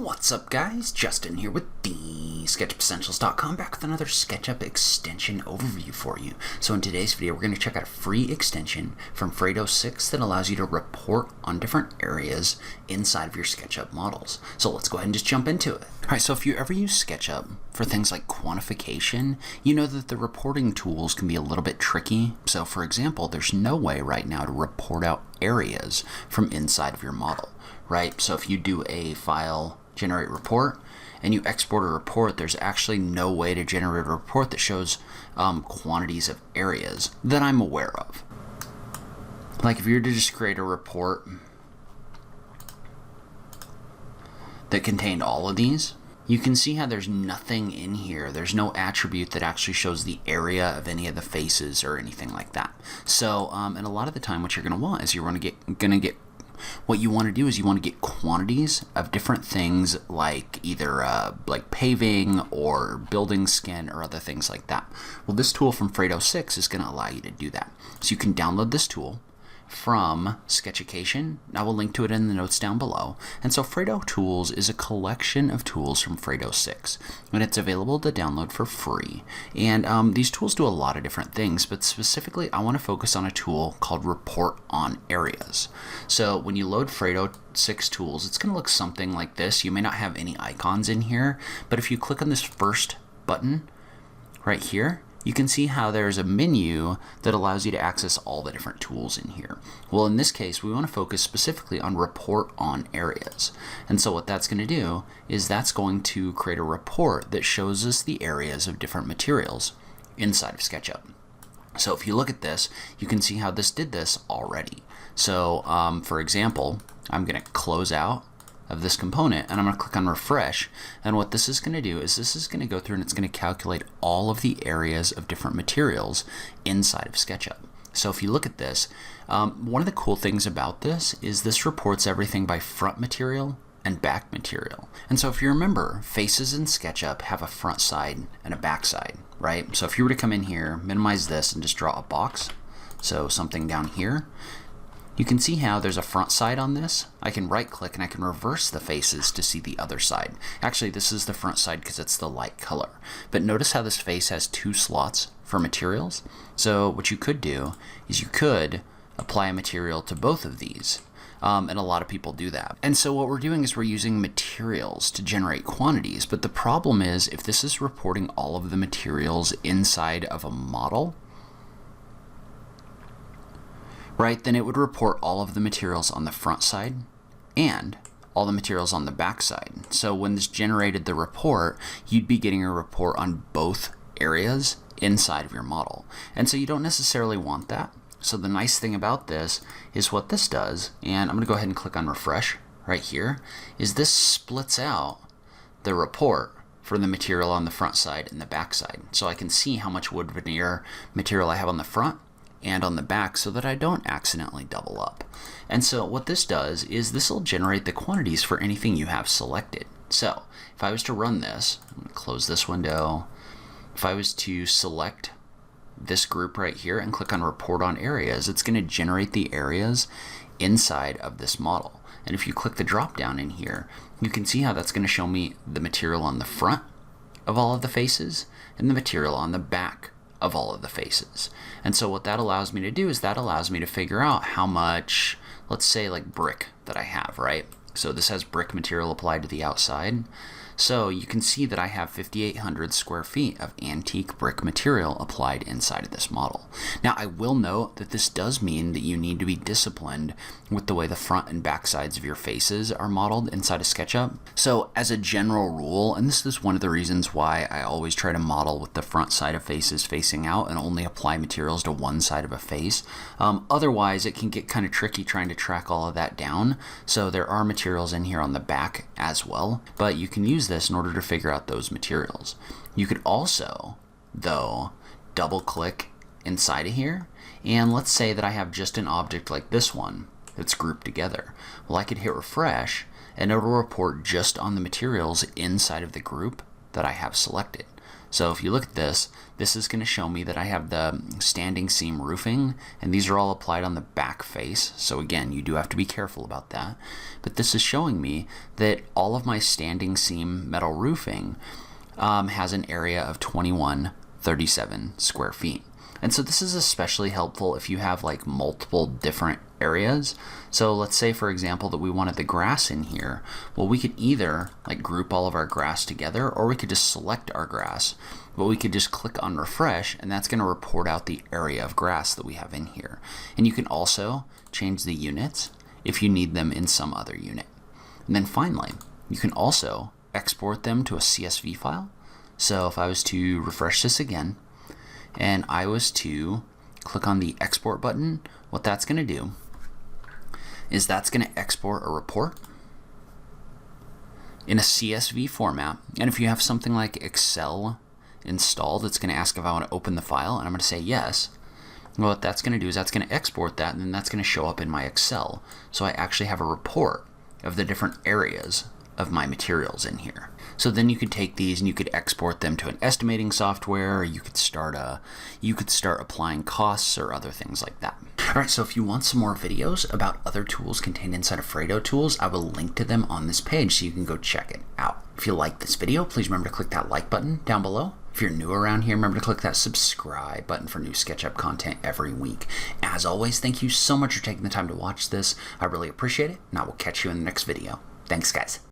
What's up guys, Justin here with TheSketchUpEssentials.com, back with another SketchUp extension overview for you. So in today's video we're going to check out a free extension from FredoTools that allows you to report on different areas inside of your SketchUp models. So let's go ahead and just jump into it. Alright, so if you ever use SketchUp for things like quantification, you know that the reporting tools can be a little bit tricky. So for example, there's no way right now to report out areas from inside of your model, right? So if you do a file generate report and you export a report, there's actually no way to generate a report that shows quantities of areas that I'm aware of. Like if you were to just create a report that contained all of these, you can see how there's nothing in here. There's no attribute that actually shows the area of any of the faces or anything like that. So, and a lot of the time what you're going to want is what you want to do is you want to get quantities of different things, like either like paving or building skin or other things like that. Well, this tool from FredoTools is going to allow you to do that. So you can download this tool from SketchUp. I will link to it in the notes down below. And so FredoTools is a collection of tools from FredoTools, and it's available to download for free. And these tools do a lot of different things, but specifically I want to focus on a tool called Report on Areas. So when you load FredoTools tools, it's going to look something like this. You may not have any icons in here, but if you click on this first button right here, you can see how there's a menu that allows you to access all the different tools in here. Well, in this case, we want to focus specifically on Report on Areas. And so what that's going to do is that's going to create a report that shows us the areas of different materials inside of SketchUp. So if you look at this, you can see how this did this already. So for example, I'm going to close out of this component and I'm going to click on refresh, and what this is going to do is this is going to go through and it's going to calculate all of the areas of different materials inside of SketchUp. So if you look at this, one of the cool things about this is this reports everything by front material and back material. And so if you remember, faces in SketchUp have a front side and a back side, right? So if you were to come in here, minimize this and just draw a box, so something down here, you can see how there's a front side on this. I can right click and I can reverse the faces to see the other side. Actually, this is the front side because it's the light color. But notice how this face has two slots for materials. So what you could do is you could apply a material to both of these. And a lot of people do that. And so what we're doing is we're using materials to generate quantities. But the problem is if this is reporting all of the materials inside of a model, right, then it would report all of the materials on the front side and all the materials on the back side. So when this generated the report, you'd be getting a report on both areas inside of your model. And so you don't necessarily want that. So the nice thing about this is what this does, and I'm going to go ahead and click on refresh right here, is this splits out the report for the material on the front side and the back side. So I can see how much wood veneer material I have on the front and on the back so that I don't accidentally double up. And so what this does is this will generate the quantities for anything you have selected. So if I was to run this, I'm going to close this window. If I was to select this group right here and click on Report on Areas, it's going to generate the areas inside of this model. And if you click the drop down in here, you can see how that's going to show me the material on the front of all of the faces and the material on the back of all of the faces. And so what that allows me to do is that allows me to figure out how much, let's say like brick that I have, right? So this has brick material applied to the outside. So you can see that I have 5,800 square feet of antique brick material applied inside of this model. Now I will note that this does mean that you need to be disciplined with the way the front and back sides of your faces are modeled inside of SketchUp. So as a general rule, and this is one of the reasons why I always try to model with the front side of faces facing out and only apply materials to one side of a face. Otherwise it can get kind of tricky trying to track all of that down. So there are materials in here on the back as well, but you can use this in order to figure out those materials. You could also, though, double click inside of here, and let's say that I have just an object like this one that's grouped together. Well, I could hit refresh and it'll report just on the materials inside of the group that I have selected. So if you look at this, this is going to show me that I have the standing seam roofing, and these are all applied on the back face. So again, you do have to be careful about that. But this is showing me that all of my standing seam metal roofing has an area of 2137 square feet. And so this is especially helpful if you have like multiple different areas. So let's say, for example, that we wanted the grass in here. Well, we could either like group all of our grass together, or we could just select our grass. But we could just click on refresh, and that's going to report out the area of grass that we have in here. And you can also change the units if you need them in some other unit. And then finally, you can also export them to a CSV file. So if I was to refresh this again, and I was to click on the export button, what that's going to do is that's going to export a report in a CSV format. And if you have something like Excel installed, it's going to ask if I want to open the file, and I'm going to say yes. Well, what that's going to do is that's going to export that, and then that's going to show up in my Excel. So I actually have a report of the different areas of my materials in here. So then you could take these and you could export them to an estimating software, or you could start applying costs or other things like that. All right, so if you want some more videos about other tools contained inside of FredoTools, I will link to them on this page so you can go check it out. If you like this video, please remember to click that like button down below. If you're new around here, remember to click that subscribe button for new SketchUp content every week. As always, thank you so much for taking the time to watch this. I really appreciate it, and I will catch you in the next video. Thanks, guys.